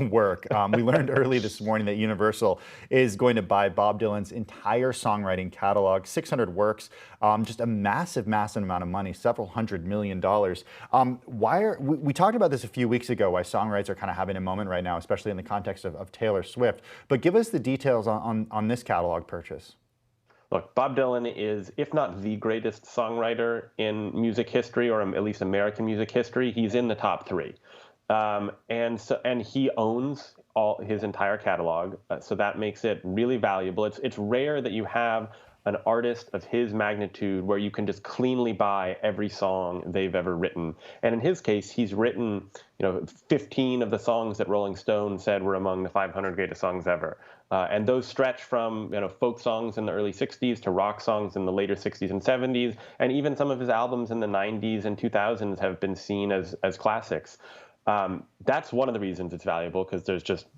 work. We learned early this morning that Universal is going to buy Bob Dylan's entire songwriting catalog, 600 works, just a massive amount of money, several $100 million. We talked about this a few weeks ago, why songwriters are kind of having a moment right now, especially in the context of Taylor Swift. But give us the details on this catalog purchase. Look, Bob Dylan is, if not the greatest songwriter in music history, or at least American music history, he's in the top three. And he owns his entire catalog, so that makes it really valuable. It's rare that you have an artist of his magnitude where you can just cleanly buy every song they've ever written. And in his case, he's written, 15 of the songs that Rolling Stone said were among the 500 greatest songs ever. And those stretch from, folk songs in the early 60s to rock songs in the later 60s and 70s. And even some of his albums in the 90s and 2000s have been seen as classics. That's one of the reasons it's valuable, because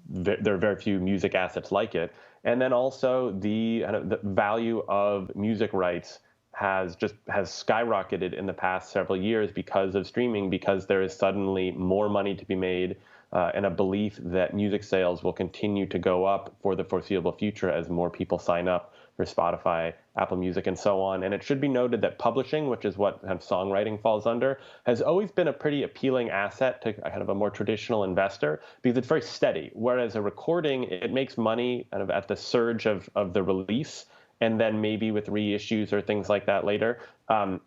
there are very few music assets like it. And then also the value of music rights has skyrocketed in the past several years because of streaming, because there is suddenly more money to be made, and a belief that music sales will continue to go up for the foreseeable future as more people sign up for Spotify, Apple Music, and so on. And it should be noted that publishing, which is what kind of songwriting falls under, has always been a pretty appealing asset to kind of a more traditional investor, because it's very steady. Whereas a recording, it makes money kind of at the surge of the release, and then maybe with reissues or things like that later.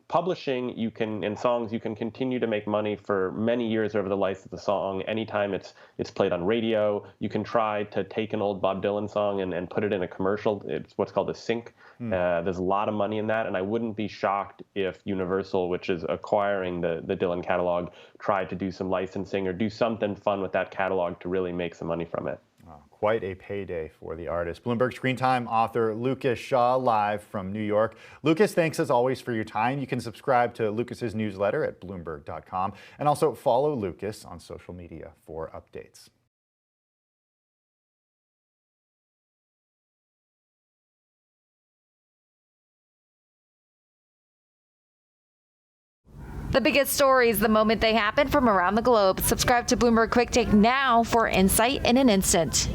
Publishing, in songs, you can continue to make money for many years over the life of the song. Anytime it's played on radio, you can try to take an old Bob Dylan song and put it in a commercial. It's what's called a sync. There's a lot of money in that, and I wouldn't be shocked if Universal, which is acquiring the Dylan catalog, tried to do some licensing or do something fun with that catalog to really make some money from it. Quite a payday for the artist. Bloomberg Screen Time author Lucas Shaw, live from New York. Lucas, thanks as always for your time. You can subscribe to Lucas's newsletter at Bloomberg.com, and also follow Lucas on social media for updates. The biggest stories the moment they happen from around the globe. Subscribe to Bloomberg Quick Take now for insight in an instant.